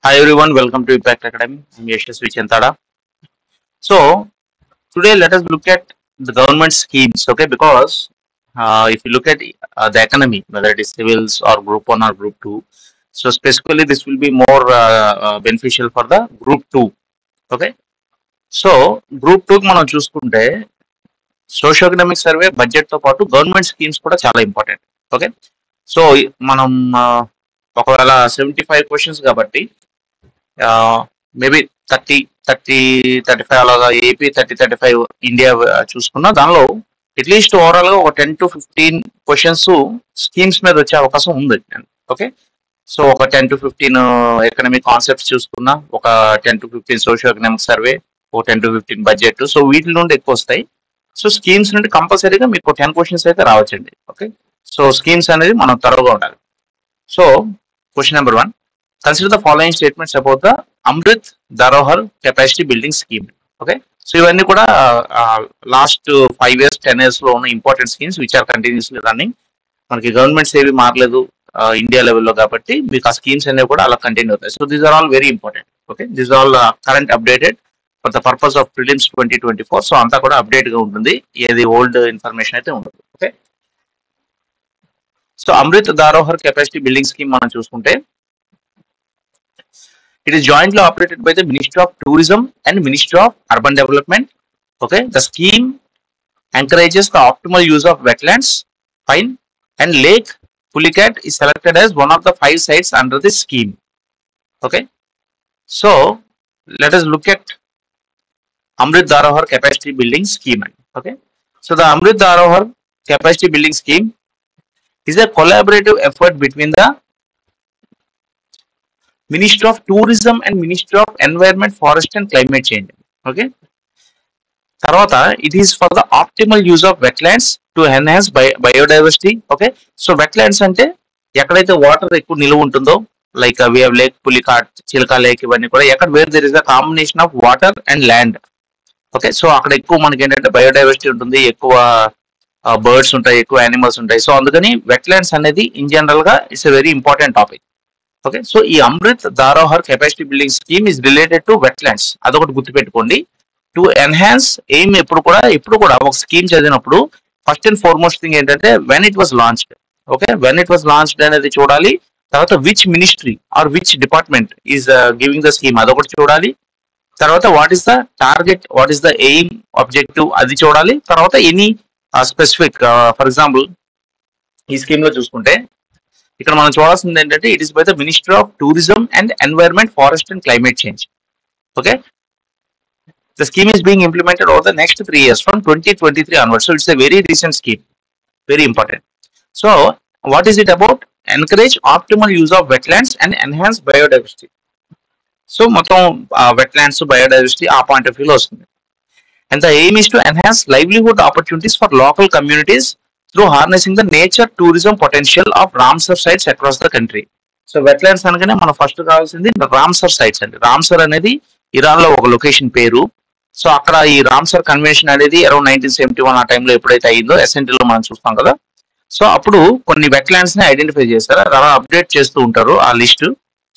Hi everyone, welcome to Impact Academy. I'm Yashasvi Chantada. So today let us look at the government schemes, okay? Because if you look at the economy, whether it is civils or Group One or Group Two, so specifically this will be more beneficial for the Group Two, okay? So group two మనం చూసుకుంటే socio economic survey budget తో పాటు government schemes కూడా చాలా important. Okay, so మనం ఒకవేళ 75 questions కాబట్టి maybe 30 35 అలాగా ఏపీ 30 35 ఇండియా చూసుకున్నా దానిలో అట్లీస్ట్ ఓవరాల్ గా ఒక 10 to 15 క్వశ్చన్స్ స్కీమ్స్ మీద వచ్చే అవకాశం ఉంది. ఓకే, సో ఒక 10 to 15 ఎకనామిక్ కాన్సెప్ట్స్ చూసుకున్నా, ఒక 10 to 15 సోషియో ఎకనామిక్ సర్వే, ఒక 10 to 15 బడ్జెట్, సో వీటి నుండి ఎక్కువ వస్తాయి. సో స్కీమ్స్ నుండి కంపల్సరీగా మీకు 10 క్వశ్చన్స్ అయితే రావచ్చండి. ఓకే, సో స్కీమ్స్ అనేది మనం త్వరగా ఉండాలి. So question number 1, consider the following statements about the Amrit Dharohar capacity building scheme. Okay, so ఇవన్నీ కూడా లాస్ట్ 5 years 10 years లో ఉన్న important schemes which are continuously running. మనకి గవర్నమెంట్స్ ఏవి మారలేదు ఇండియా లెవెల్లో కాబట్టి మీకు ఆ స్కీమ్స్ అనేవి కూడా అలా కంటిన్యూ అవుతాయి. So these are all very important. Okay, these all current updated for the purpose of prelims 2024. So అంతా కూడా అప్డేట్ గా ఉంటుంది, ఏది ఓల్డ్ ఇన్ఫర్మేషన్ అయితే ఉండదు. Okay, so Amrit Dharohar capacity building scheme మనం చూసుకుంటే it is jointly operated by the Ministry of Tourism and Ministry of Urban Development. Okay, the scheme encourages the optimal use of wetlands, fine, and Lake Pulicat is selected as one of the 5 sites under this scheme. Okay, so let us look at Amrit Dharohar capacity building scheme. Okay, so the Amrit Dharohar capacity building scheme is a collaborative effort between the Ministry of Tourism and Ministry of Environment, Forest and Climate Change. Okay, తర్వాత it is for the optimal use of wetlands to enhance biodiversity. Okay, so wetlands అంటే ఎక్కడైతే water ఎక్కువ నిలువ ఉంటుందో, like we have lake Pulicat, Chilika lake, ఇవన్నీ కూడా ఎక్కడ where there is a combination of water and land. Okay, so అక్కడ ఎక్కువ మనకి ఏంటంటే బయోడైవర్సిటీ ఉంటుంది, ఎక్కువ బర్డ్స్ ఉంటాయి, ఎక్కువ యానిమల్స్ ఉంటాయి. సో అందుకని వెట్లాండ్స్ అనేది ఇన్ జనరల్ గా it's a very important topic. Okay, so ఈ Amrit Dharohar capacity building scheme is related to wetlands, అదొకటి గుర్తుపెట్టుకోండి. టు ఎన్హాన్స్ ఎయిమ్ ఎప్పుడు కూడా ఒక స్కీమ్ చదివినప్పుడు ఫస్ట్ అండ్ ఫార్మోస్ట్ థింగ్ ఏంటంటే when it was launched. Okay, when it was launched అనేది చూడాలి. తర్వాత which ministry or which department is giving the scheme, అదొకటి చూడాలి. తర్వాత what is the target, what is the aim, objective, అది చూడాలి. తర్వాత ఎనీ స్పెసిఫిక్, ఫర్ ఎగ్జాంపుల్ ఈ స్కీమ్ లో చూసుకుంటే ఇక్కడ మనం చూడాల్సింది ఏంటంటే it is by the ministry of tourism and environment, forest and climate change. Okay, the scheme is being implemented over the next 3 years from 2023 onwards. So it's a very recent scheme, very important. So what is it about? Encourage optimal use of wetlands and enhance biodiversity. So మొత్తం wetlands, biodiversity ఆ point of వ్యూలో వస్తుంది. And the aim is to enhance livelihood opportunities for local communities through harnessing the nature tourism potential of Ramsar sites across the country. So wetlands అనగానే మనం first కావాల్సింది Ramsar sites అండి. Ramsar అనేది Iran లో ఒక location పేరు. So అక్కడ ఈ రామ్సర్ కన్వెన్షన్ అనేది అరౌండ్ 1971 ఆ టైంలో ఎప్పుడైతే అయిందో ఎస్ఎన్టీలో మనం చూస్తాం కదా. సో అప్పుడు కొన్ని వెట్లాండ్స్ ని ఐడెంటిఫై చేస్తారు, అలా అప్డేట్ చేస్తూ ఉంటారు ఆ లిస్ట్.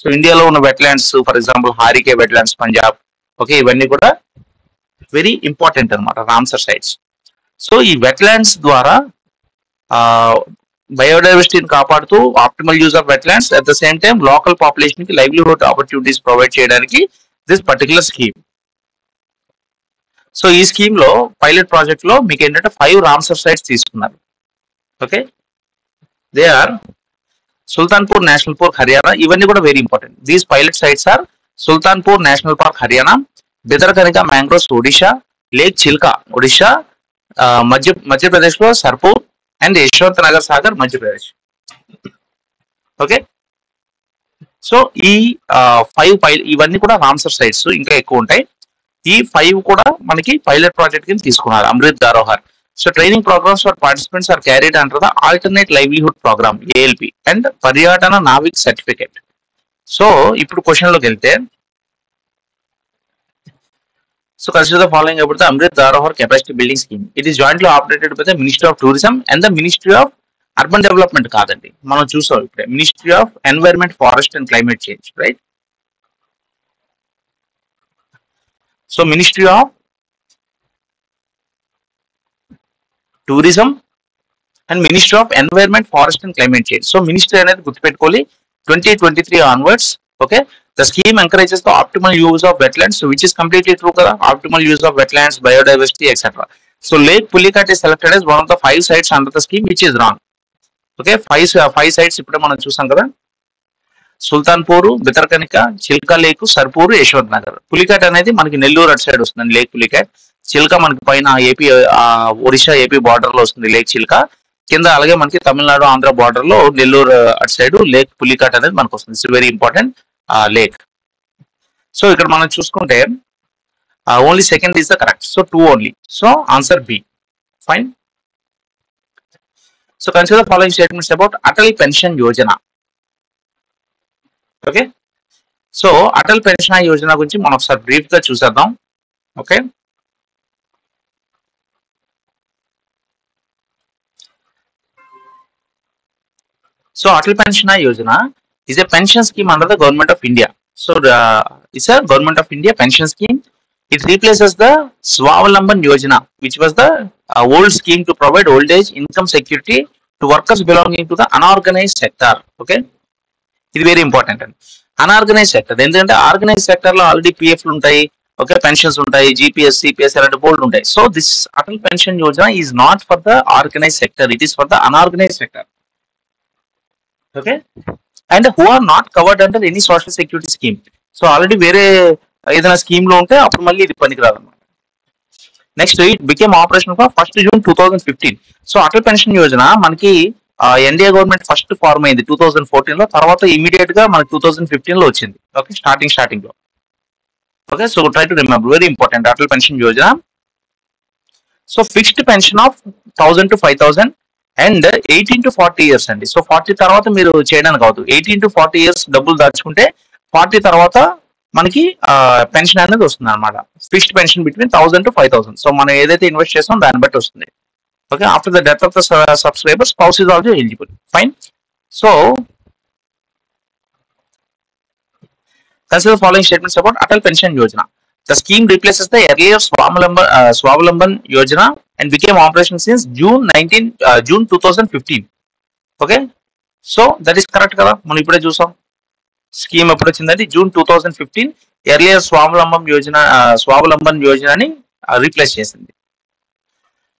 సో ఇండియాలో ఉన్న wetlands, for example Harike wetlands Punjab, okay, ఇవన్నీ కూడా వెరీ ఇంపార్టెంట్ అనమాట రామ్సర్ సైట్స్. సో ఈ వెట్లాండ్స్ ద్వారా బయోడైవర్సిటీని కాపాడుతూ optimal use of wetlands, at the same time local population కి లైవ్లీహుడ్ ఆపర్చునిటీస్ ప్రొవైడ్ చేయడానికి దిస్ పర్టికులర్ స్కీమ్. సో ఈ స్కీమ్ లో పైలట్ ప్రాజెక్ట్ లో మీకు ఏంటంటే 5 రామ్సర్ సైట్స్ తీసుకున్నారు. Okay, they are Sultanpur national park Haryana, ఇవన్నీ కూడా very important. These pilot sites are Sultanpur national park Haryana, Bhitarkanika mangroves Odisha, lake Chilika Odisha, Madhya Pradesh లో Sirpur and Yashwant Nagar Sagar Madhya Pradesh. Okay, so ఈ 5 ఇవన్నీ కూడా రామ్సర్ సైట్స్, ఇంకా ఎక్కువ ఉంటాయి. ఈ 5 కూడా మనకి పైలట్ ప్రాజెక్ట్ కింద తీసుకున్నారు Amrit Dharohar. So training programmes for participants are carried under the alternate livelihood programme ALP and Paryatan Navik certificate. So ఇప్పుడు క్వశ్చన్ లోకి వెళ్తే, so consider the following about the Amrit Dharohar capacity building scheme. It is jointly operated by the Ministry of Tourism and the Ministry of Urban Development కాదండి, మనం చూసాం ఇప్పుడే ministry of environment, forest and climate change, right? So ministry of tourism and ministry of environment forest and climate change. So ministry అనేది గుర్తుపెట్టుకోవాలి 2023 onwards. Okay, the scheme encourages the optimal use of wetlands, which is completely true కదా. Optimal use of wetlands, biodiversity etcetera. So lake Pulicat is selected as one of the 5 sites under the scheme, which is wrong. Okay, five sites ఇప్పుడే మనం చూసాం కదా. Sultanpur, Bhitarkanika, Chilika lake, Sarpur, Yashwant Nagar. Pulicat అనేది మనకి నెల్లూరు అటు side వస్తుంది lake Pulicat. Chilka మనకి పైన ఏపీ, ఒరిస్సా ఏపీ బార్డర్ లో వస్తుంది లేక్ చిల్కా. కింద అలాగే మనకి తమిళనాడు ఆంధ్ర బార్డర్ లో నెల్లూరు అటు సైడ్ లేక్ పులికాట్ అనేది మనకు వస్తుంది. It's very important lake. So ఇక్కడ మనం చూసుకుంటే only second is the correct. So 2 only. So answer B. Fine. So consider following statements about Atal pension Yojana. Okay, so Atal pension Yojana గురించి మనం ఒకసారి బ్రీఫ్ గా చూసేద్దాం. Okay, so Atal pension Yojana is a pension scheme under the government of India. So it's a government of India pension scheme. It replaces the Swavalamban Yojana, which was the old scheme to provide old age income security to workers belonging to the unorganized sector. Okay, ఇది very important అండి. Unorganise sector, ఎందుకంటే organise sector లో already పిఎఫ్లు ఉంటాయి, okay, pensions ఉంటాయి, GPS, CPS అలాంటి board ఉంటాయి. So this Atal pension Yojana is not for the organise sector, it is for the unorganise sector. Okay, and who are not covered under any social security scheme. So already వేరే ఏదైనా scheme లో ఉంటే అప్పుడు మళ్ళీ ఇది పనికిరాదు అనమాట. Next, it became operation for 1 June 2015. So Atal pension Yojana మనకి ఎన్డీఏ గవర్నమెంట్ ఫస్ట్ ఫార్మ్ అయింది 2014 లో, తర్వాత ఇమీడియట్ గా మనకి 2015 లో వచ్చింది. ఓకే, స్టార్టింగ్ లో. Okay, so try to remember, very important Atal pension Yojana. So fixed pension of 1000 to 5000 and 18 to 40 years అండి. సో 40 తర్వాత మీరు చేయడానికి అవదు. 18 to 40 years డబ్బులు దాచుకుంటే 40 తర్వాత మనకి పెన్షన్ అనేది వస్తుంది అనమాట. Fixed pension between 1000 to 5000. So మనం ఏదైతే ఇన్వెస్ట్ చేస్తామో దాన్ని బట్టి వస్తుంది. Okay, after the death of the subscriber, spouse is also eligible. Fine. So consider following statements about Atal pension Yojana. The scheme replaces the earlier Swavalamban Yojana and became operational since June 2015. Okay, so that is correct కదా. మనం ఇప్పుడే చూసాం scheme ఎప్పుడు వచ్చిందండి, June 2015. Earlier Swavlamban యోజనని replace చేసింది.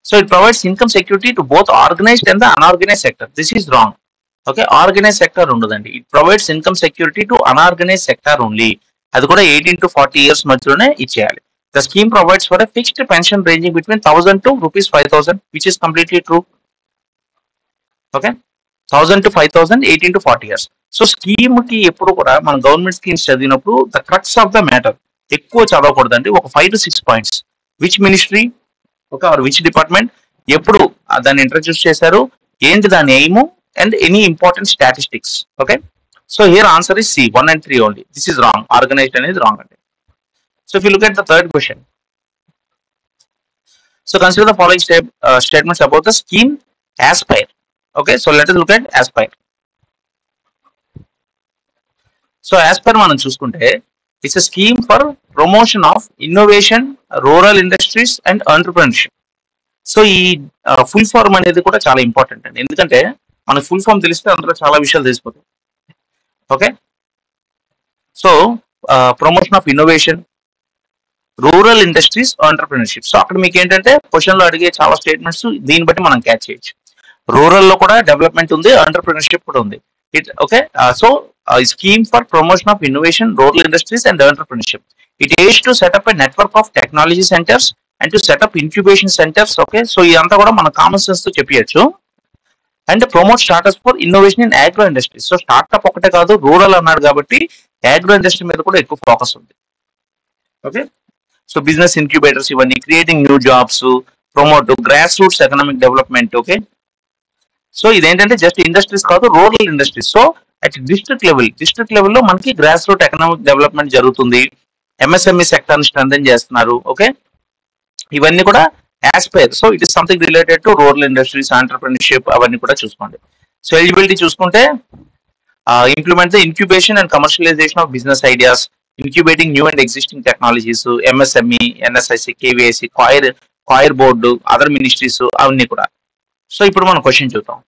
So it provides income security to both organised and the unorganised sector. This is wrong. Okay, organise sector ఉండదండి. It provides income security to unorganise sector only. అది కూడా 18 to 40 years మధ్యలోనే ఇచ్చేయాలి. The scheme provides for a fixed pension ranging between 1000 to ₹5,000, which is completely true. Okay, 1000 to 5000, 18 to 40 years. So scheme కి ఎప్పుడు కూడా మనం government schemes చదివినప్పుడు the crux of the matter ఎక్కువ చదవకూడదండి. ఒక 5 to 6 points, which ministry, okay, or which department ఎప్పుడు దాన్ని ఇంట్రడ్యూస్ చేశారు, ఏంటి దాని aim, and any important statistics. Okay, so here answer is C, 1 and 3 only. This is wrong. Organized and is wrong. So if you look at the third question, so consider the following statements about the scheme Aspire. Okay, so let us look at Aspire. So Aspire మనం చూసుకుంటే it's a scheme for promotion of innovation, rural industries and entrepreneurship. So ఈ full form అనేది కూడా చాలా important అండి, ఎందుకంటే మనకు full form తెలిస్తే అందులో చాలా విషయాలు తెలిసిపోతాయి. Okay, so promotion of innovation, rural industries, entrepreneurship. So అక్కడ మీకు ఏంటంటే క్వశ్చన్ లో అడిగే చాలా స్టేట్మెంట్స్ దీన్ని బట్టి మనం క్యాచ్ చేయొచ్చు. రూరల్ లో కూడా డెవలప్మెంట్ ఉంది, ఎంటర్ప్రినర్షిప్ కూడా ఉంది. Okay, so scheme for promotion of innovation, rural industries and entrepreneurship. It age to set up a network of technology centres and to set up incubation centres. Okay, so ఇదంతా కూడా మన common sense తో చెప్పచ్చు. And promote startups for innovation in agro industry. So startup ఒకటే కాదు, rural అన్నాడు కాబట్టి agro industry మీద కూడా ఎక్కువ ఫోకస్ ఉంది. ఓకే, సో బిజినెస్ ఇన్క్యుబేటర్స్ ఇవన్నీ, creating new jobs, promote gross roots economic development. Okay, so ఇదేంటంటే జస్ట్ ఇండస్ట్రీస్ కాదు, rural industries. So at district లెవెల్లో మనకి గ్రాస్ రూట్ ఎకనామిక్ డెవలప్మెంట్ జరుగుతుంది. ఎంఎస్ఎంఈ సెక్టర్ ని స్ట్రెంథెన్ చేస్తున్నారు. ఓకే, ఇవన్నీ కూడా Aspire. So it is something related to rural industries, entrepreneurship అవన్నీ కూడా చూసుకోండి. సో ఎలిజిబిలిటీ చూసుకుంటే implement the incubation and commercialisation of business ideas, incubating new and existing technologies, MSME, NSIC, KVIC, coir board, other ministries అవన్నీ కూడా. So ఇప్పుడు మనం question చూద్దాం.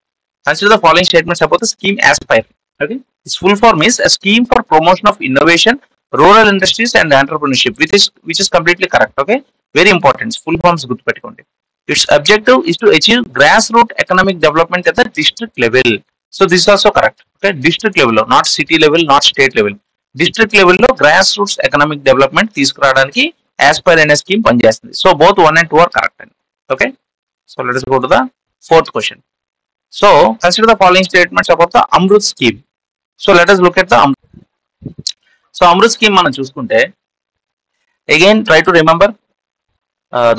Consider the following statements about the scheme ASPIRE. Okay, its full form is a scheme for promotion of innovation, rural industries and entrepreneurship, which is completely correct. Okay, very important, full forms గుర్తుపెట్టుకోండి. Its objective is to achieve grassroots economic development at the district level. So this is also correct. Okay, district level, not city level, not state level. District level లో grass roots economic development తీసుకురావడానికి aspire అనే scheme పనిచేస్తుంది. So both 1 and 2 are correct అండి. Okay, so let us go to the fourth question. So consider the following statements about the AMRUT scheme. So let us look at the so Amrit scheme మనం చూసుకుంటే again try to remember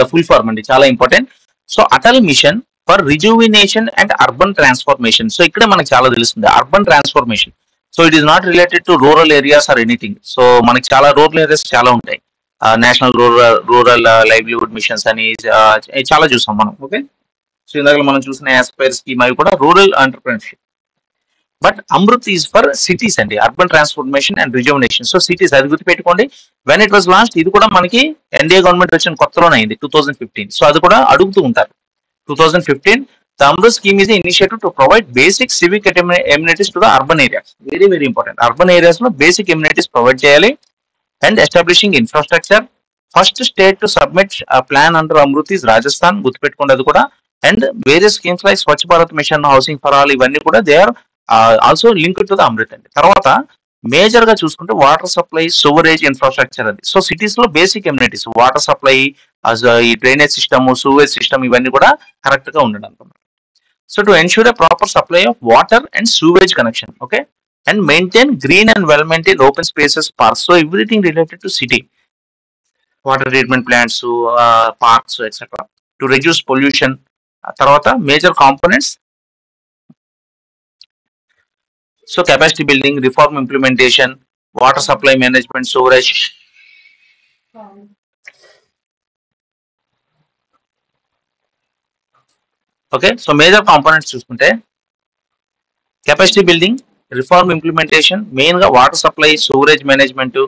the full form అండి, చాలా important. So Atal mission for rejuvenation and urban transformation. So ఇక్కడ మనకి చాలా తెలుస్తుంది urban transformation. So it is not related to rural areas or anything. So మనకి చాలా రూరల్ ఏరియాస్ చాలా ఉంటాయి. నేషనల్ రూరల్ లైవ్లీవుడ్ మిషన్స్ అని చాలా చూసాం మనం. ఓకే, సో ఇందాక మనం చూసిన ఆస్పైర్ స్కీమ్ అవి కూడా rural entrepreneurship. But Amrit is for cities అండి, urban transformation and rejuvenation. So cities అది గుర్తుపెట్టుకోండి. వెన్ ఇట్ వాజ్ లాస్ట్, ఇది కూడా మనకి ఎన్డీఏ గవర్నమెంట్ వచ్చిన కొత్తలోనే అయింది 2015. సో అది కూడా అడుగుతూ ఉంటారు. 2015 the Amrut scheme is the initiative to provide basic civic amenities to the urban areas. Very very important. Urban areas లో basic amenities provide చేయాలి. And establishing infrastructure. First state to submit a plan under Amrut is Rajasthan. గుర్తుపెట్టుకోండి అది కూడా. And various schemes like Swachh Bharat Mission, Housing for All, ఇవన్నీ కూడా they are also linked to the Amrut అండి. తర్వాత major గా చూసుకుంటే water supply, సూవరేజ్ infrastructure అది. సో సిటీస్ లో బేసిక్ ఎమ్యూనిటీస్, వాటర్ సప్లై, ఈ డ్రైనేజ్ సిస్టమ్, సూవేజ్ సిస్టమ్ ఇవన్నీ కూడా కరెక్ట్ గా ఉండడం. So to ensure a proper supply of water and sewage connection, okay, and maintain green and well-maintained open spaces, parks. So everything related to city, water treatment plants, parks, etc. To reduce pollution. Tarvata major components. So capacity building, reform implementation, water supply management, sewerage. Okay, so major components చూసుకుంటే capacity building, reform implementation, main గా water supply, sewerage management,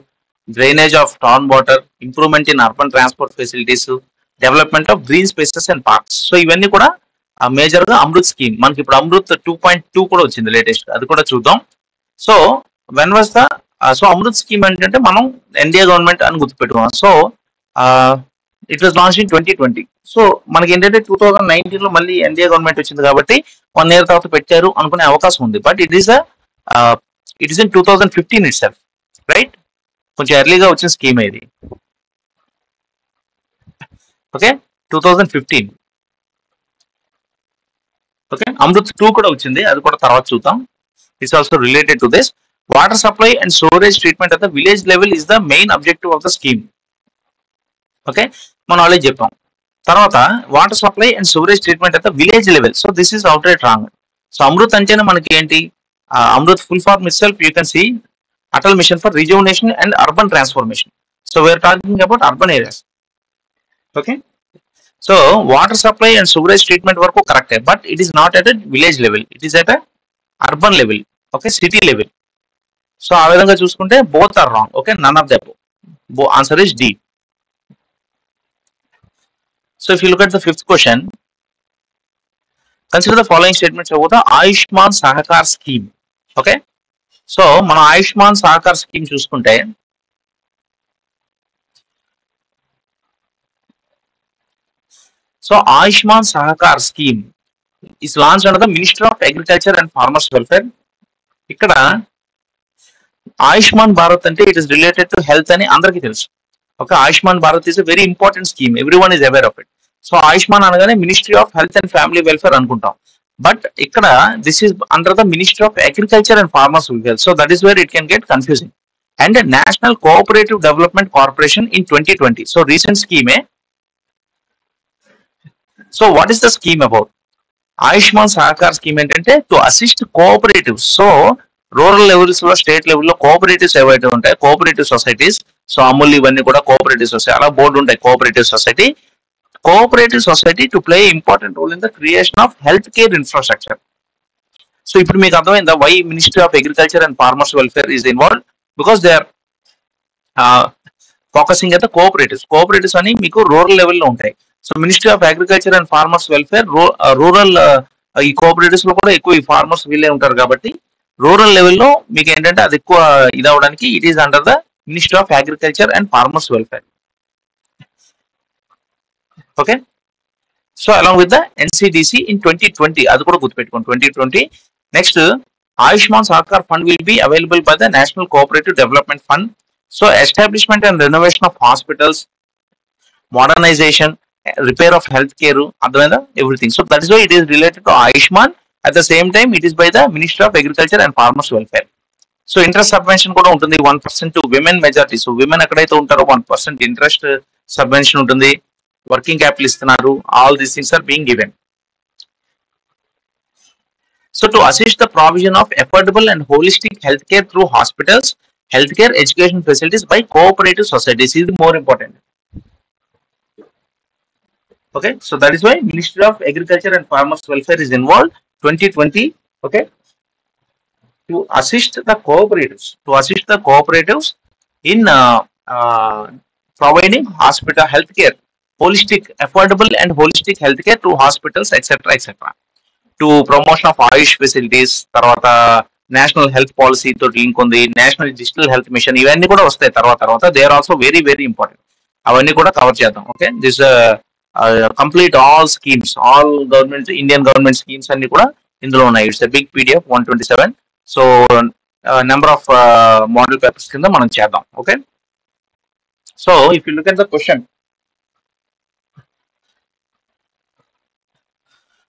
drainage of town water, improvement in urban transport facilities, development of green spaces and parks. So ఇవన్నీ కూడా major గా Amrit scheme. మనకి ఇప్పుడు అమృత్ 2.2 కూడా వచ్చింది latest, అది కూడా చూద్దాం. So when was the so Amrit scheme ఏంటంటే మనం ఎన్డీఏ గవర్నమెంట్ అని గుర్తుపెట్టుకున్నాం. So it was launch in 2020. సో మనకి ఏంటంటే 2019 లో మళ్ళీ ఎన్డీఏ గవర్నమెంట్ వచ్చింది కాబట్టి 1 year తర్వాత పెట్టారు అనుకునే అవకాశం ఉంది. But it is in 2015 it self, right? కొంచెం ఎర్లీగా వచ్చిన స్కీమ్ ఇది. ఓకే, 2015. ఓకే, అమృత్ 2 కూడా వచ్చింది, అది కూడా తర్వాత చూద్దాం. It's also related to this. Water supply and storage treatment at the village level is the main objective of the scheme. Okay, మనం ఆల్రెడీ చెప్పాం. తర్వాత water supply and storage treatment at the village level. So this is outright wrong. So AMRUT అంటేనే మనకి ఏంటి, AMRUT full form itself you can see Atal mission for rejuvenation and urban transformation. So we are talking about urban areas. Okay, so water supply and sewerage treatment వరకు కరెక్టే, but it is not at village level, it is at urban level. Okay, city level. So ఆ విధంగా చూసుకుంటే both are wrong. Okay, none of the above. Answer is D. So if you look at the fifth question, consider the following statements about the Ayushman Sahakar scheme. Okay, so మన Ayushman Sahakar scheme చూసుకుంటే so Ayushman Sahakar scheme is launched under the Ministry of Agriculture and Farmers Welfare. ఇక్కడ ఆయుష్మాన్ భారత్ అంటే it is related to health అని అందరికీ తెలుసు. Okay, Ayushman Bharat is a very important scheme, everyone is aware of it. So Ayushman అనగానే ministry of health and family welfare అనుకుంటాం, but ఇక్కడ this is under the ministry of agriculture and farmers welfare. So that is where it can get confusing. And national cooperative development corporation in 2020. So recent స్కీమే. So what is the scheme about? Ayushman Sahakar scheme ఏంటంటే to assist cooperatives. So rural levels లో, state లెవెల్లో cooperatives ఏవైతే ఉంటాయి, cooperative societies, so Amul ఇవన్నీ కూడా cooperative society, అలా board ఉంటాయి cooperative society to play important role in the creation of health care infrastructure. So ఇప్పుడు మీకు అర్థమైందా why ministry of agriculture and farmers welfare is involved? Because they are focusing అయితే cooperatives అని మీకు rural లెవెల్లో ఉంటాయి. So ministry of agriculture and farmers welfare rural ఈ cooperatives లో కూడా ఎక్కువ ఈ ఫార్మర్స్ వీళ్ళే ఉంటారు కాబట్టి రూరల్ లెవెల్లో మీకు ఏంటంటే అది ఎక్కువ ఇది అవడానికి it is under the ministry of agriculture and farmers welfare. Okay, so along with the NCDC in 2020 అది కూడా గుర్తుపెట్టుకోండి 2020. Next Ayushman Sahakar fund will be available by the national cooperative development fund. So establishment and renovation of hospitals, modernization, repair of healthcare, అర్థమైందా everything. So that is why it is related to Ayushman. At the same time it is by the ministry of agriculture and farmers welfare. So interest subvention కూడా ఉంటుంది 1% to women majority. So women ఎక్కడైతే ఉంటారో 1% interest subvention ఉంటుంది. Working capital ఇస్తున్నారు. All these things are being given. So to assist the provision of affordable and holistic health care through hospitals, health care education facilities by cooperative societies, ఇది more important. Okay, so that is why Ministry of Agriculture and Farmers Welfare is involved 2020. Okay, to assist the cooperatives in providing hospital healthcare, holistic, affordable and holistic healthcare to hospitals, etc. To promotion of Ayush facilities, tarvata national health policy to link on the national digital health mission. ఇవన్నీ కూడా వస్తాయి తర్వాత. They are also very very important. అవన్నీ కూడా cover చేద్దాం. Okay, this complete all schemes, all government Indian government schemes అన్ని కూడా ఇందులో ఉన్నాయి. It's a big PDF 127. So number of model papers కింద మనం చేద్దాం. Okay, so if you look at the question,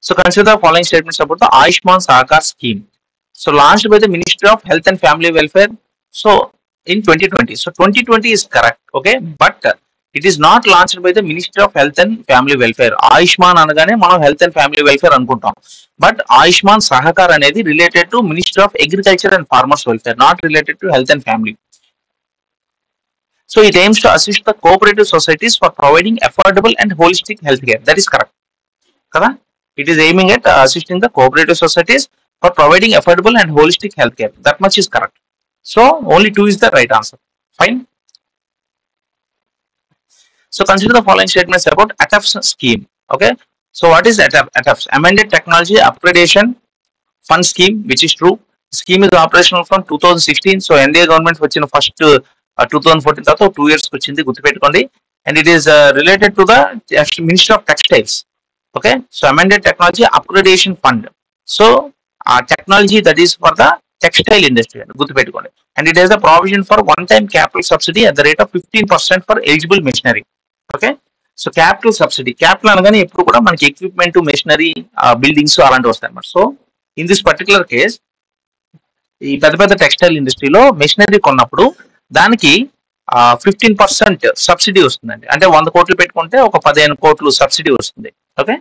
so consider the following statements about the Ayushman Sahakar scheme. So launched by the ministry of health and family welfare so in 2020. So 2020 is correct. Okay, but it is not launched by the Ministry of Health and Family Welfare. Ayushman అనగానే మనం health and family welfare అనుకుంటాం. But Ayushman Sahakar అనేది related to ministry of agriculture and farmers welfare, not related to health and family. So it aims to assist the cooperative societies for providing affordable and holistic health care. That is correct కదా. It is aiming at assisting the cooperative societies for providing affordable and holistic health care. That much is correct. So only 2 is the right answer. Fine. So consider the following statements about ATAF's scheme. Okay, so what is ATAF's? Amended Technology Upgradation Fund Scheme, which is true. Scheme is operational from 2016. So NDA government వచ్చిన first 2014 తర్వాత 2 years వచ్చింది, గుర్తుపెట్టుకోండి. And it is related to the Ministry of Textiles. Okay, so Amended Technology Upgradation Fund. So technology that is for the textile industry, గుర్తుపెట్టుకోండి. And it has a provision for one-time capital subsidy at the rate of 15% for eligible machinery. Okay, so capital subsidy, capital అనగానే ఎప్పుడు కూడా మనకి equipment, machinery, buildings అలాంటివి వస్తాయి అన్నమాట. So in this particular case ఈ పెద్ద టెక్స్టైల్ ఇండస్ట్రీలో మెషినరీ కొన్నప్పుడు దానికి 15% సబ్సిడీ వస్తుందండి. అంటే 100 కోట్లు పెట్టుకుంటే ఒక 15 కోట్లు సబ్సిడీ వస్తుంది. Okay,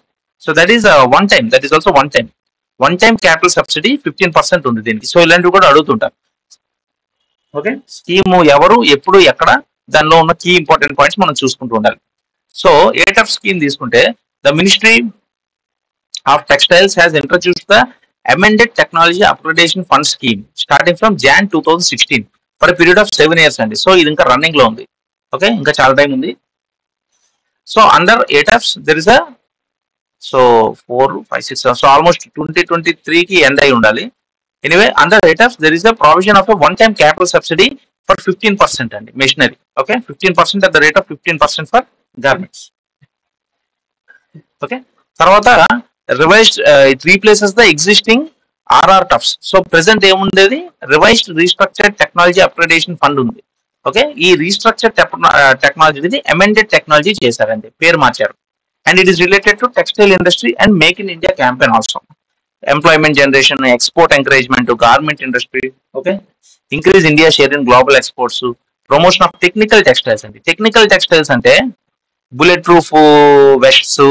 so that is one time, that is also one time capital subsidy 15% ఉంది దీనికి. సో ఇలాంటివి కూడా అడుగుతుంటారు. ఓకే, స్కీము ఎవరు, ఎప్పుడు, ఎక్కడ, దానిలో ఉన్న కీ ఇంపార్టెంట్ పాయింట్స్ మనం చూసుకుంటూ ఉండాలి. సో ఏటఫ్ స్కీమ్ తీసుకుంటే the ministry of textiles has introduced the amended technology upgradation fund scheme starting from Jan 2016 for period of 7 years అండి. సో ఇది ఇంకా రన్నింగ్ లో ఉంది. ఓకే, ఇంకా చాలా టైం ఉంది. So under ATUFS there is 4, 5, 6, so almost 2023కి ఎండ్ అయి ఉండాలి. Anyway under ATUFS there is the provision of one time capital subsidy for 15% అండి machinery. Okay, 15% at the rate of 15% for garments. Okay, తర్వాత revised it replaces the existing RRTFs. So present ఏముండేది, revised restructured technology upgradation fund ఉంది. Okay, ఈ restructure technology amended technology చేశారండి, పేరు మార్చారు. And it is related to textile industry and make in India campaign also. Employment generation, export encouragement, garment industry. Okay, increase India share in global exports, promotion of technical textiles అండి. Technical textiles అంటే bullet proof vests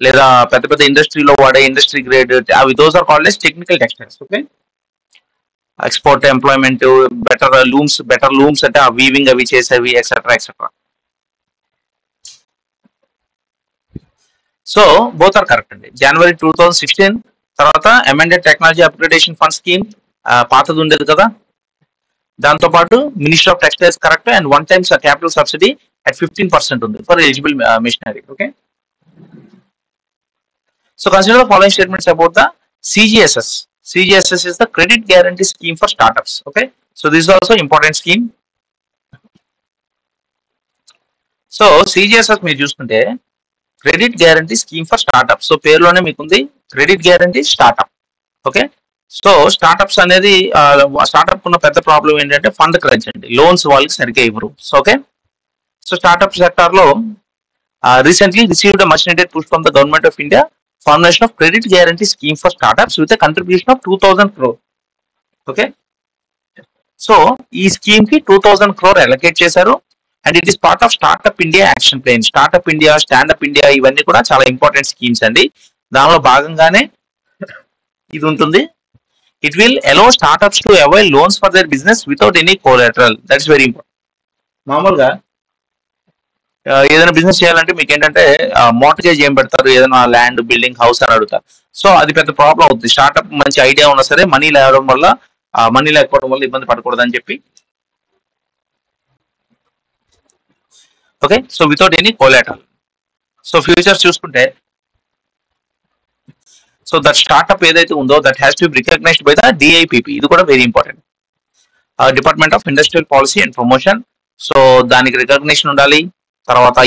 లేదా పెద్ద ఇండస్ట్రీలో వాడే industry grade అవి, those are called as technical textiles. Okay, export, employment, better looms అంటే ఆ weaving అవి చేసేవి, etcetera. So both are correct అండి. January 2016 తర్వాత amended technology upgradation fund scheme, పాతది ఉండేది కదా. దాంతో పాటు ministry of textiles correct and one time capital subsidy at 15% ఉంది for eligible machinery. Okay, so consider the following statements about the CGSS. CGSS is the credit guarantee scheme for startups. Okay, so this is also important scheme. So CGSS మీరు చూసుకుంటే credit guarantee scheme for startup. So పేరులోనే మీకు ఉంది credit guarantee startup. Okay, so startups అనేది startup ఉన్న పెద్ద problem ఏంటంటే fund crunch అండి, లోన్స్ వాళ్ళకి సరిగ్గా ఇవ్వరు. So okay, so startup sector లో recently received a much needed push from the government of India, formulation of credit guarantee scheme for startups with a contribution of 2000 crore. Okay, so ఈ scheme కి 2000 crore allocate చేశారు and it is part of startup India action plan. Startup India, standup India ఇవన్నీ కూడా చాలా important schemes అండి. దానిలో భాగంగానే ఇది ఉంటుంది. It will allow startups to avail loans for their business without any collateral. That's very important. మామూలుగా ఏదైనా బిజినెస్ చేయాలంటే మీకు ఏంటంటే మోర్టగేజ్ ఏం పెడతారు, ఏదైనా ల్యాండ్, బిల్డింగ్, హౌస్ అని అడుగుతారు. సో అది పెద్ద ప్రాబ్లం అవుతుంది. స్టార్ట్అప్ మంచి ఐడియా ఉన్నా సరే మనీ లేకపోవడం వల్ల ఇబ్బంది పడకూడదు అని చెప్పి. Okay, so without any collateral. So futures చూసుకుంటే సో దట్ స్టార్ట్అప్ ఏదైతే ఉందో that has to be recognised by the DIPP. ఇది కూడా very important, department of industrial policy and promotion. So దానికి రికగ్నిషన్ ఉండాలి. తర్వాత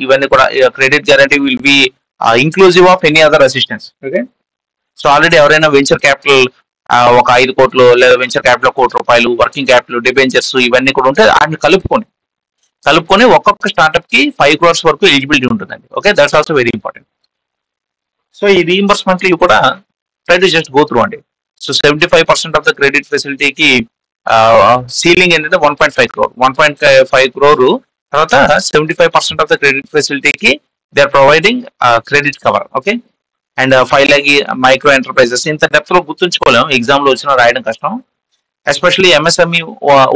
ఇవన్నీ కూడా credit guarantee will be inclusive of any other assistance. Okay, so already ఎవరైనా వెంచర్ క్యాపిటల్ ఒక 5 కోట్లు లేదా వెంచర్ క్యాపిటల్ ₹1 కోటి, వర్కింగ్ క్యాపిటల్, డిబెంచర్స్ ఇవన్నీ కూడా ఉంటే వాటిని కలుపుకొని ఒక్కొక్క స్టార్ట్అప్ కి 5 crores వరకు ఎలిజిబిలిటీ ఉంటుందండి. Okay, that's also very important. So ఈ రీఇంబర్స్మెంట్ కూడా try to just go through అండి. సో 75% ఆఫ్ ద క్రెడిట్ ఫెసిలిటీకి సీలింగ్ ఏంటంటే 1.5 crore. 1.5 crore తర్వాత 75% ఆఫ్ ద క్రెడిట్ ఫెసిలిటీకి they are providing credit cover. Okay, and 5 lakh micro enterprises. ఇంత depth లో గుర్తుంచుకోలేము, ఎగ్జామ్ లో వచ్చినా రాయడం కష్టం. Especially MSME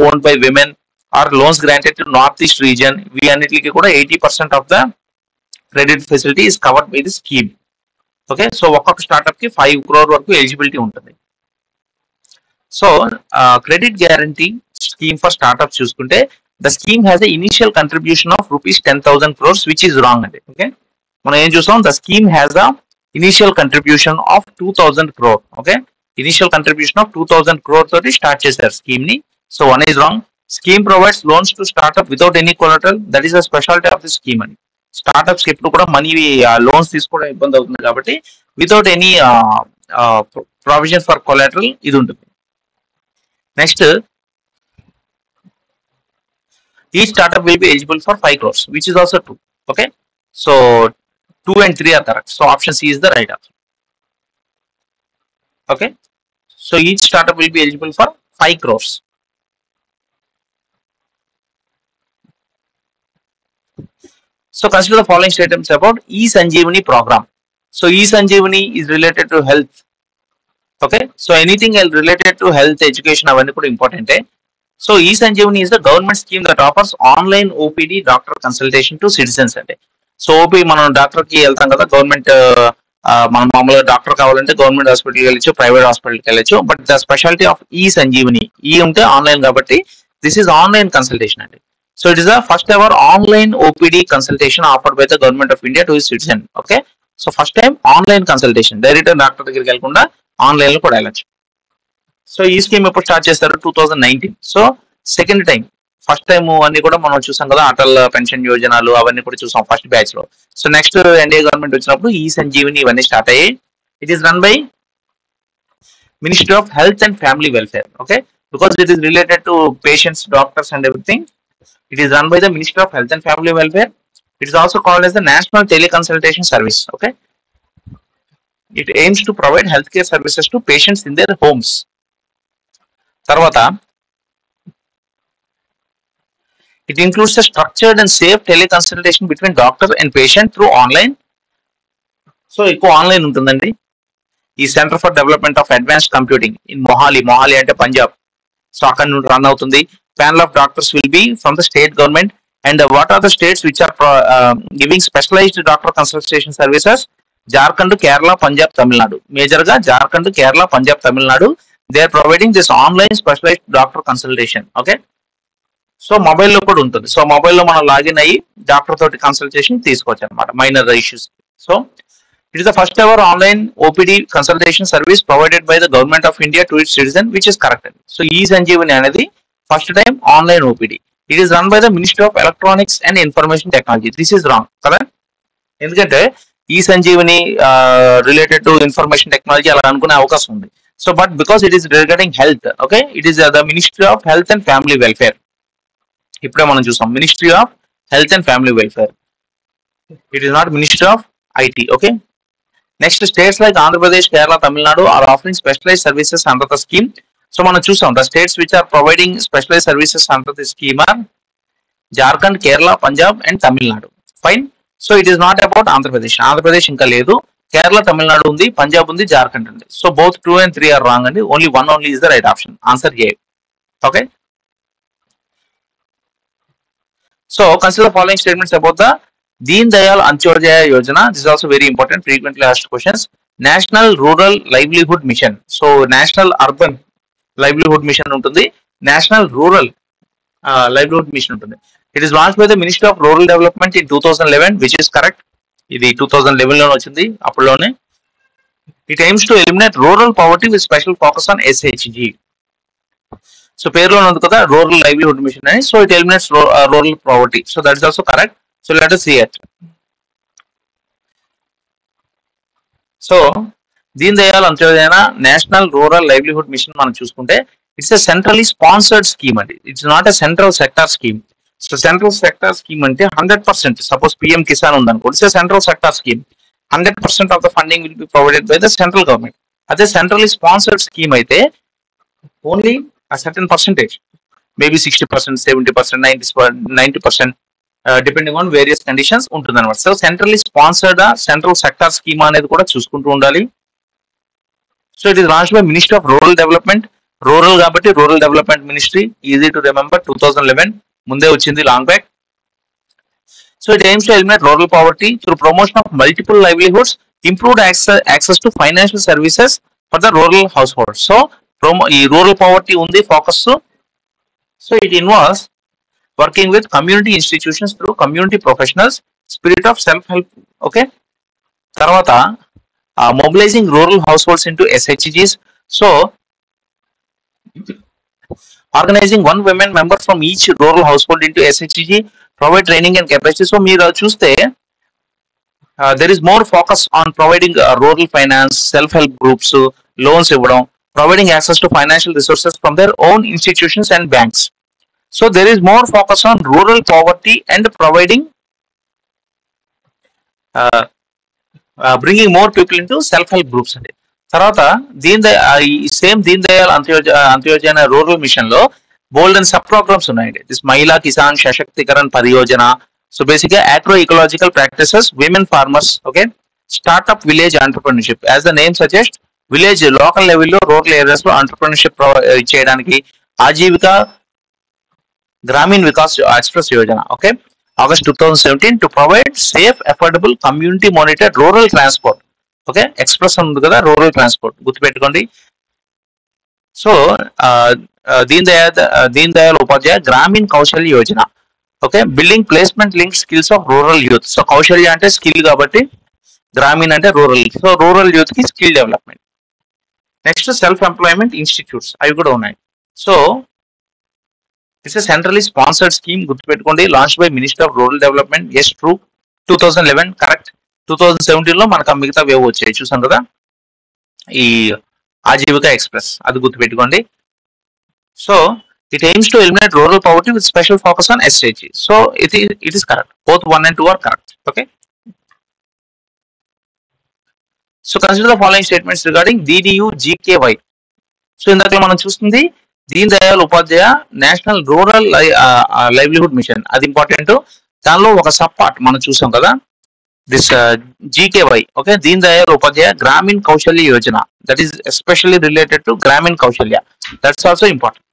owned by women or loans granted to north east region. వీటన్నిటికి కూడా 80% of the credit facility is covered by the scheme. Okay, so ఒక్కొక్క స్టార్ట్అప్ కి 5 crore వరకు ఎలిజిబిలిటీ ఉంటుంది. So credit guarantee scheme for startups చూసుకుంటే the scheme has a initial contribution of ₹10,000 crores which is wrong అండి. Okay, మనం ఏం చూసాం, the scheme has a initial contribution of 2000 crore. Okay, initial contribution of 2000 crore తోటి start చేశారు scheme ని. So one is wrong. Scheme provides loans to start up without any collateral. That is the speciality of the scheme అండి. Startups కి ఎప్పుడు కూడా money loans తీసుకోవడం ఇబ్బంది అవుతుంది కాబట్టి without any provision for collateral ఇది ఉంటుంది. నెక్స్ట్, ఈ startup will be eligible for 5 crores which is also true. Okay, so 2 and 3 are correct. So option C is the right answer. Okay, so each startup will be eligible for 5 crores. So consider the following statements about eSanjeevani program. So eSanjeevani is related to health. Okay, so anything related to health, education, avanni kuda important. So eSanjeevani is the government scheme that offers online OPD doctor consultation to citizens. So OP మనం doctor కి వెళ్తాం కదా, government మనం మామూలుగా doctor కావాలంటే government హాస్పిటల్కి వెళ్ళచ్చు, private హాస్పిటల్కి వెళ్ళచ్చు. But the speciality of eSanjeevani, ఉంటే ఆన్లైన్ కాబట్టి దిస్ ఈస్ ఆన్లైన్ కన్సల్టేషన్ అండి. So it is the first ever online OPD consultation offered by the government of India to citizen. Okay, so first time online consultation, direct doctor దగ్గరికి వెళ్ళకుండా online లో కూడా వెళ్ళచ్చు. So ఈ scheme ఎప్పుడు start చేస్తారు? 2019. So second time. First time అన్ని కూడా మనం చూసాం కదా, అటల్ పెన్షన్ యోజనలు అవన్నీ కూడా చూసాం ఫస్ట్ బ్యాచ్ లో. సో నెక్స్ట్ ఎన్డీఏ గవర్నమెంట్ వచ్చినప్పుడు eSanjeevani ఇవన్నీ స్టార్ట్ అయ్యాయి. It is run by ministry of health and family welfare. Okay, because it is related to patients, doctors and everything. It is run by the ministry of health and family welfare. It is also called as the national teleconsultation service. Okay, it aims to provide health care services to patients in there homes. తర్వాత it includes a structured and safe teleconsultation between doctor and patient through online. So ఎక్కువ online ఉంటుందండి. ఈ centre for development of advanced computing in Mohali అంటే Punjab. So అక్కడ నుండి run అవుతుంది. Panel of doctors will be from the state government. And what are the states which are giving specialised doctor consultation services? Jharkhand, Kerala, Punjab, Tamil Nadu. Major గా Jharkhand, Kerala, Punjab, Tamil Nadu they are providing this online specialised doctor consultation. Okay, so మొబైల్లో కూడా ఉంటుంది. So మొబైల్లో మనం login అయ్యి doctor తోటి consultation తీసుకోవచ్చు అనమాట minor issues. So it is the first ever online OPD consultation service provided by the government of India to its citizen, which is correct. So e-Sanjeevani అనేది first time online OPD. It is run by the Ministry of Electronics and Information Technology. This is wrong కదా, ఎందుకంటే e-Sanjeevani related to information technology అలా అనుకునే అవకాశం ఉంది. So but because it is regarding health, okay, it is the ministry of health and family welfare. ఇప్పుడే మనం చూసాం ministry of health and family welfare. It is not ministry of IT. Okay, next states like Andhra Pradesh, Kerala, Tamil Nadu are offering specialise services under the scheme. So మనం చూసాం the states which are providing specialise services under the scheme are Jharkhand, Kerala, Punjab and Tamil Nadu. Fine. So it is not about Andhra Pradesh. Andhra Pradesh ఇంకా లేదు, కేరళ, తమిళనాడు ఉంది, పంజాబ్ ఉంది, జార్ఖండ్ ఉంది. So both 2 and 3 are wrong అండి. Only 1 only is the right option. Answer A. Okay, so consider following statements about the Deen Dayal Antyodaya Yojana. This is also very important, frequently asked questions. National Rural Livelihood Mission. So National Urban Livelihood Mission ఉంటుంది, National Rural Livelihood Mission ఉంటుంది. It is launched by the Ministry of Rural Development in 2011, which is correct. ఇది 2011 లోనే వచ్చింది, అప్పుడులోనే. It aims to eliminate rural poverty with special focus on SHG. So పేరులో ఉంది కదా rural livelihood machine అని. So it eliminates rural poverty. So that is also correct. So let us see it. So Deen Dayal Antyodaya National Rural Livelihood Mission మనం చూసుకుంటే it's a centrally sponsored scheme అండి. It's not a central sector scheme. So central sector scheme అంటే 100%, suppose PM Kisan ఉందనుకో, it's a central sector scheme. 100% of the funding will be provided by the central government. అదే centrally sponsored scheme అయితే only a certain percentage, maybe 60%, 70%, 90%, depending on various conditions ఉంటుంది అనమాట. So centrally sponsored central sector scheme అనేది కూడా చూసుకుంటూ ఉండాలి. So it is launched by ministry of rural development. Rural కాబట్టి rural development ministry, easy to remember. 2011 ముందే వచ్చింది, long back. So it aims to eliminate rural poverty through promotion of multiple livelihoods, improved access to financial services for the rural household. So ఈ rural poverty ఉంది focus. So it involves working with community institutions through community professionals, spirit of self-help. Okay, tarvata mobilizing rural households into SHGs. So organizing one women member from each rural household into SHG, provide training and capacity. So meer chuste there is more focus on providing rural finance, self-help groups, loans ivvadam, providing access to financial resources from their own institutions and banks. So there is more focus on rural poverty and providing, bringing more people into self-help groups. And tarvata same Deen Dayal Antyodaya rural mission lo bold and sub programs unnayandi. This Mahila Kisan Sashактikaran Pariyojana. So basically agro ecological practices, women farmers, okay, startup village entrepreneurship. As the name suggests, village local level lo rural areas lo entrepreneurship cheyadaniki Ajivika Gramin Vikas Express Yojana, okay, August 2017, to provide safe, affordable, community monitored rural transport. Okay, express ఉంది కదా rural transport గుర్తుపెట్టుకోండి. So Deen Dayal Upadhyaya Grameen Kaushalya Yojana. Okay, building placement link skills of rural youth. So Kaushalya అంటే skill కాబట్టి, గ్రామీణ అంటే rural. So rural youth కి skill development. Next self employment institutes, అవి కూడా ఉన్నాయి. So it's a centrally sponsored scheme, గుర్తుపెట్టుకోండి. Launch by minister of rural development. Yes, true. 2011 correct. 2017 లో మనకు మిగతా వేవ్ వచ్చాయి, చూసాం కదా, ఈ ఆజీవిక ఎక్స్ప్రెస్, అది గుర్తుపెట్టుకోండి. So it aims to eliminate rural poverty with special focus on SHG. So it is correct. Both 1 and 2 are correct. Okay, so consider the following statements regarding DDU GKY. So ఇందాక మనం చూస్తుంది Deen Dayal Upadhyaya national rural livelihood mission, అది important. దానిలో ఒక sub part మనం చూసాం కదా, this GKY. Okay, Deen Dayal Upadhyaya Grameen Kaushalya Yojana, that is especially related to గ్రామీణ Kausalya. That's also important.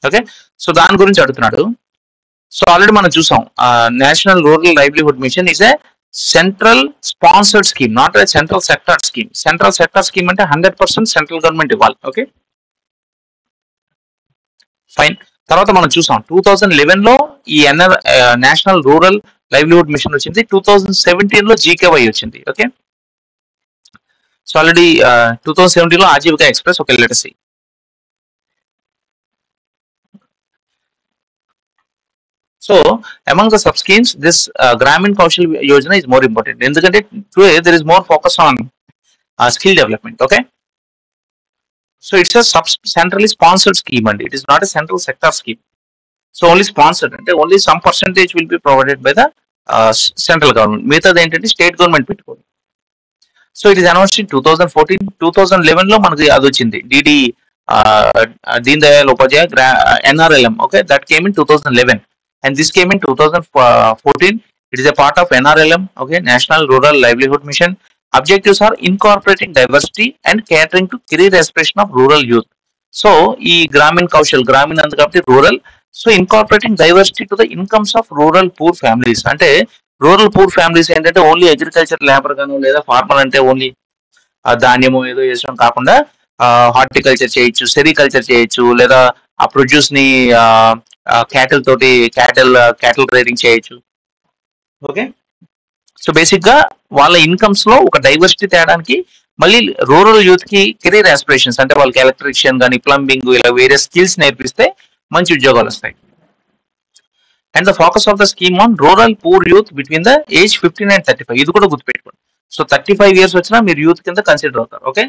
Okay, so దాని గురించి అడుగుతున్నాడు. సో ఆల్రెడీ మనం చూసాం national rural livelihood machine is a central sponsored scheme, not central sector scheme. Central sector scheme అంటే 100% central government ఇవ్వాలి. Okay, fine. తర్వాత మనం చూసాం 2011లో ఈ నేషనల్ రూరల్ లైవ్లీహుడ్ మిషన్ వచ్చింది. 2017లో జీకేవై వచ్చింది. ఓకే, సో ఆల్రెడీ 2017లో Aajeevika express. Okay, let us see. So among the sub schemes, this Gramin Kaushal Yojana is more important. ఎందుకంటే today there is more focus on skill development. Okay, so it's a centrally sponsored scheme and it is not a central sector scheme. So only sponsored, and only some percentage will be provided by the central government. మిగతాది ఏంటంటే state government పెట్టుకోండి. So it is announced in 2014. 2011లో మనకి అది వచ్చింది, DD Deen Dayal Upadhyaya NRLM. Okay, that came in 2011. And this came in 2014. It is a part of NRLM, okay, National Rural Livelihood Mission. Objectives are incorporating diversity and catering to career aspiration of rural youth. So, Gramin Kaushal, Gramin and the rural. So, incorporating diversity to the incomes of rural poor families. Ante rural poor families ఏంటంటే only agriculture labour గాను లేదా farmer అంటే only ధాన్యము ఏదో వేసడం కాకుండా horticulture చేయొచ్చు, sericulture చేయొచ్చు, లేదా ఆ ప్రొడ్యూస్ ని క్యాటిల్ తోటి క్యాటిల్ ట్రేడింగ్ చేయొచ్చు. ఓకే, సో బేసిక్ గా వాళ్ళ ఇన్కమ్స్ లో ఒక డైవర్సిటీ తేడానికి, మళ్ళీ రూరల్ యూత్ కి కెరీర్ ఆస్పిరేషన్స్ అంటే వాళ్ళకి ఎలక్ట్రీషియన్ కానీ ప్లంబింగ్ ఇలా వేరే స్కిల్స్ నేర్పిస్తే మంచి ఉద్యోగాలు వస్తాయి. And the focus of the scheme on rural poor youth between the age 15 and 35. ఇది కూడా గుర్తుపెట్టుకోండి. సో 35 years వచ్చినా మీరు యూత్ కింద కన్సిడర్ అవుతారు. ఓకే,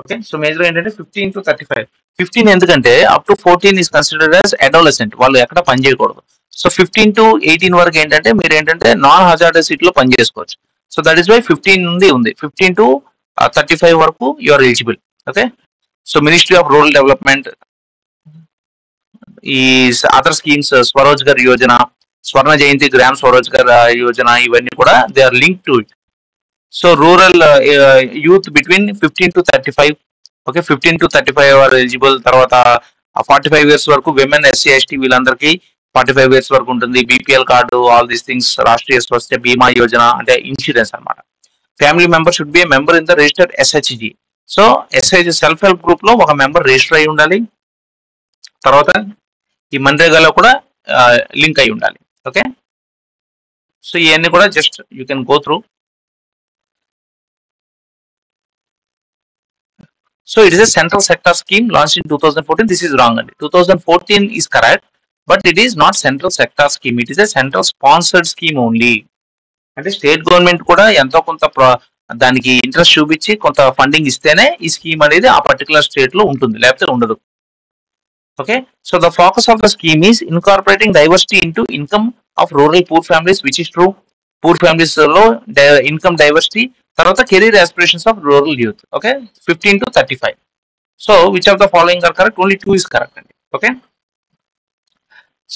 ఓకే, సో మేజర్ ఏంటంటే 15 to 35. 15 ఎందుకంటే up to 14 is considered as adolescent, వాళ్ళు ఎక్కడ పని చేయకూడదు. సో 15 to 18 వరకు ఏంటంటే మీరు ఏంటంటే నాన్ హజార్డస్ సీట్లో పని చేసుకోవచ్చు. సో దట్ ఈస్ వై 15 ఉంది. 15 to 35 వరకు you are eligible. Okay, so ministry of rural development, ఈ అదర్ స్కీమ్స్, స్వరోజ్గర్ యోజన, స్వర్ణ జయంతి గ్రామ్ స్వరోజ్గర్ యోజన, ఇవన్నీ కూడా they are link to it. So rural youth between 15 to 35. Okay, 15 to 35 are eligible. తర్వాత 45 years వరకు women, SC ST వీళ్ళందరికీ 45 years వరకు ఉంటుంది. BPL card, all these things, Rashtriya Swasthya Bima Yojana అంటే insurance అనమాట. Family member should be a member in the registered SHG. So SHG self help group లో ఒక member register అయి ఉండాలి. తర్వాత ఈ మన్రేగాలో కూడా లింక్ అయి ఉండాలి. ఓకే, సో ఇవన్నీ కూడా just you can go through. So it is a central sector scheme launched in 2014. This is wrong. 2014 is correct, but it is not central sector scheme. It is a central sponsored scheme only. అంటే state government కూడా ఎంతో కొంత దానికి interest చూపించి కొంత funding ఇస్తేనే ఈ scheme అనేది ఆ పర్టికులర్ స్టేట్ లో ఉంటుంది, లేకపోతే ఉండదు. Okay, so the focus of the scheme is incorporating diversity into income of rural poor families, which is true. Poor families లో ఇన్కమ్ డైవర్సిటీ. తర్వాత career aspirations of rural youth. Okay, 15 to 35. So which of the following are correct? Only 2 is correct అండి. Okay,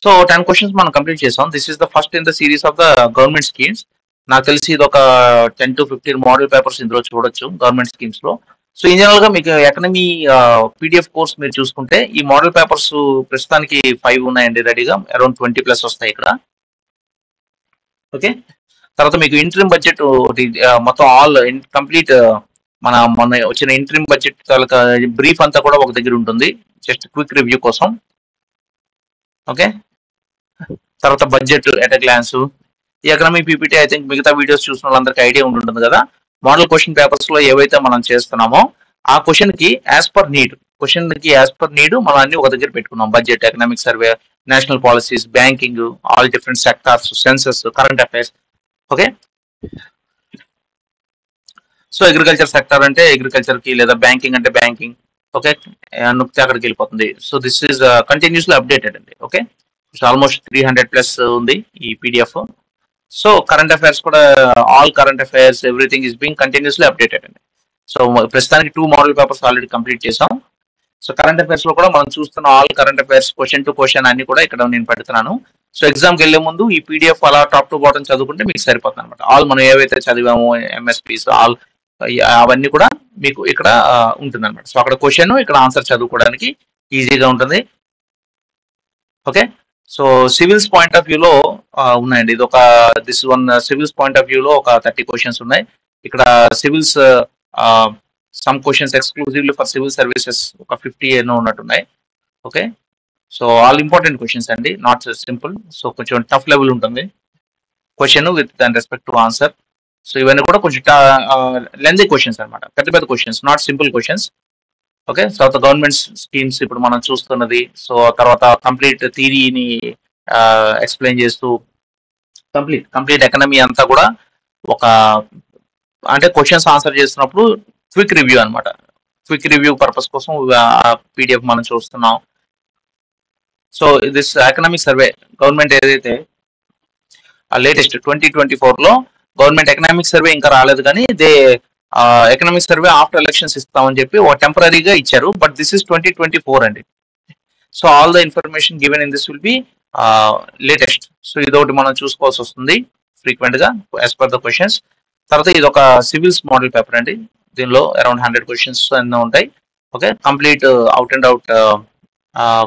so 10 questions మనం complete చేసాం. This is the first in the series of the government schemes. నాకు తెలిసి ఇది ఒక 10 to 15 model papers ఇందులో చూడొచ్చు government schemes లో. సో ఇన్ జనరల్ గా మీకు ఎకనమీ PDF కోర్స్ మీరు చూసుకుంటే ఈ మోడల్ పేపర్స్ ప్రస్తుతానికి 5 ఉన్నాయండి రెడీగా. అరౌండ్ 20+ వస్తాయి ఇక్కడ. ఓకే, తర్వాత మీకు ఇంట్రీమ్ బడ్జెట్ మొత్తం ఆల్ కంప్లీట్ మొన్న వచ్చిన ఇంట్రీమ్ బడ్జెట్ తాలూకా బ్రీఫ్ అంతా కూడా ఒక దగ్గర ఉంటుంది, జస్ట్ క్విక్ రివ్యూ కోసం. ఓకే, తర్వాత బడ్జెట్ ఎట్ ఎ గ్లాన్స్, ఈ ఎకనామీ PPT ఐ థింక్ మిగతా వీడియోస్ చూసిన వాళ్ళందరికీ ఐడియా ఉంటుంది కదా. మోడల్ క్వశ్చన్ పేపర్స్ లో ఏవైతే మనం చేస్తున్నామో ఆ క్వశ్చన్ కి యాజ్ పర్ నీడ్ మనం అన్ని ఒక దగ్గర పెట్టుకున్నాం. Budget, economic survey, national policies, banking, all different sectors, census, current affairs. Okay, so agriculture sector అంటే అగ్రికల్చర్ కి, లేదా బ్యాంకింగ్ అంటే బ్యాంకింగ్. ఓకే, నొక్కితే అక్కడికి వెళ్ళిపోతుంది. So this is continuously updated అండి. ఓకే, సో ఆల్మోస్ట్ 300+ ఉంది ఈ PDF. సో కరెంట్ అఫైర్స్ కూడా, all current affairs, everything is being continuously updated అండి. సో ప్రస్తుతానికి 2 మోడల్ పేపర్స్ ఆల్రెడీ కంప్లీట్ చేసాం. సో కరెంట్ అఫైర్స్ లో కూడా మనం చూస్తున్న all current affairs question to question అన్ని కూడా ఇక్కడ నేను పెడుతున్నాను. సో ఎగ్జామ్కి వెళ్లే ముందు ఈ PDF అలా టాప్ టు బాటమ్ చదువుకుంటే మీకు సరిపోతుంది అనమాట. ఆల్ మనం ఏవైతే చదివామో MSPs ఆల్ అవన్నీ కూడా మీకు ఇక్కడ ఉంటుంది అనమాట. సో అక్కడ క్వశ్చన్, ఇక్కడ ఆన్సర్ చదువుకోవడానికి ఈజీగా ఉంటుంది. Okay, so civils point of వ్యూలో ఉన్నాయండి. ఇది ఒక this one civils point of వ్యూలో ఒక 30 క్వశ్చన్స్ ఉన్నాయి. ఇక్కడ civils some questions exclusively for civil services ఒక 50 ఎన్నో ఉన్నట్టున్నాయి. Okay, so all important questions అండి, నాట్ సింపుల్. సో కొంచెం టఫ్ లెవెల్ ఉంటుంది క్వశ్చన్ విత్ దాని రెస్పెక్ట్ టు ఆన్సర్. సో ఇవన్నీ కూడా కొంచెం లెంతీ క్వశ్చన్స్ అనమాట, పెద్ద పెద్ద questions, not simple questions. Okay, తర్వాత గవర్నమెంట్ స్కీమ్స్ ఇప్పుడు మనం చూస్తున్నది. సో తర్వాత కంప్లీట్ థియరీని ఎక్స్ప్లెయిన్ చేస్తూ కంప్లీట్ ఎకనమీ అంతా కూడా ఒక అంటే క్వశ్చన్స్ ఆన్సర్ చేస్తున్నప్పుడు క్విక్ రివ్యూ అనమాట. క్విక్ రివ్యూ పర్పస్ కోసం పీడిఎఫ్ మనం చూస్తున్నాం. So this economic survey government ఏదైతే లేటెస్ట్ 2024లో గవర్నమెంట్ ఎకనామిక్ సర్వే ఇంకా రాలేదు, కానీ ఎకనామిక్ సర్వే ఆఫ్టర్ ఎలక్షన్స్ ఇస్తామని చెప్పి ఒక టెంపరీగా ఇచ్చారు. బట్ దిస్ ఇస్ 2024 అండి. So all the information given in this will be latest. So ఇదొకటి మనం చూసుకోవాల్సి వస్తుంది ఫ్రీక్వెంట్ గా యాజ్ పర్ ద క్వశ్చన్స్. తర్వాత ఇది ఒక సివిల్స్ మోడల్ పేపర్ అండి, దీనిలో అరౌండ్ 100 క్వశ్చన్స్ ఎన్నో ఉంటాయి. Okay, complete out and out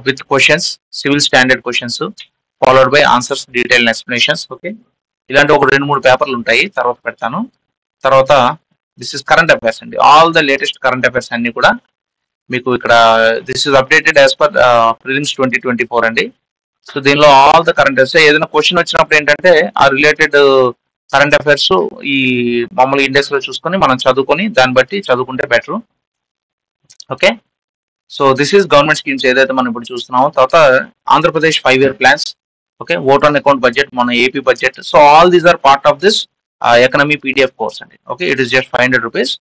with questions, civil standard questions followed by answers, detail explanations. Okay, ఇలాంటి ఒక 2-3 పేపర్లు ఉంటాయి, తర్వాత పెడతాను. తర్వాత దిస్ ఇస్ కరెంట్ అఫైర్స్ అండి, all the latest current affairs అన్ని కూడా మీకు ఇక్కడ this is updated as per prelims 2024 అండి. సో దీనిలో ఆల్ ద కరెంట్ అఫైర్స్, ఏదైనా క్వశ్చన్ వచ్చినప్పుడు ఏంటంటే ఆ రిలేటెడ్ కరెంట్ అఫైర్స్ ఈ మామూలు ఇండెక్స్ లో చూసుకొని మనం చదువుకొని దాన్ని బట్టి చదువుకుంటే better. Okay, so this is government schemes ఏదైతే మనం ఇప్పుడు చూస్తున్నామో. తర్వాత Andhra Pradesh 5-year plans. Okay, vote on account budget, మన AP budget. So all these are part of this economy PDF course అండి. Okay, it is just 500 rupees.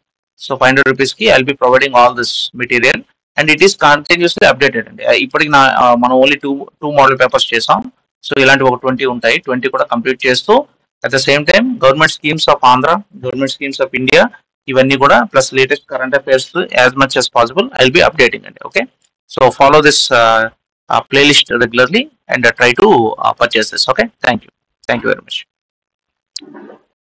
So 500 rupees కి I'll be providing all this material and it is continuously updated అండి. ఇప్పటికి మనం only two model papers చేసాం. So ఇలాంటి ఒక 20 ఉంటాయి, 20 కూడా కంప్లీట్ చేస్తూ at the same time government schemes of Andhra, government schemes of India, ఇవన్నీ కూడా plus latest current affairs as much as possible I'll be updating అండి. Okay, so follow this playlist regularly and try to purchase this. Okay, thank you very much.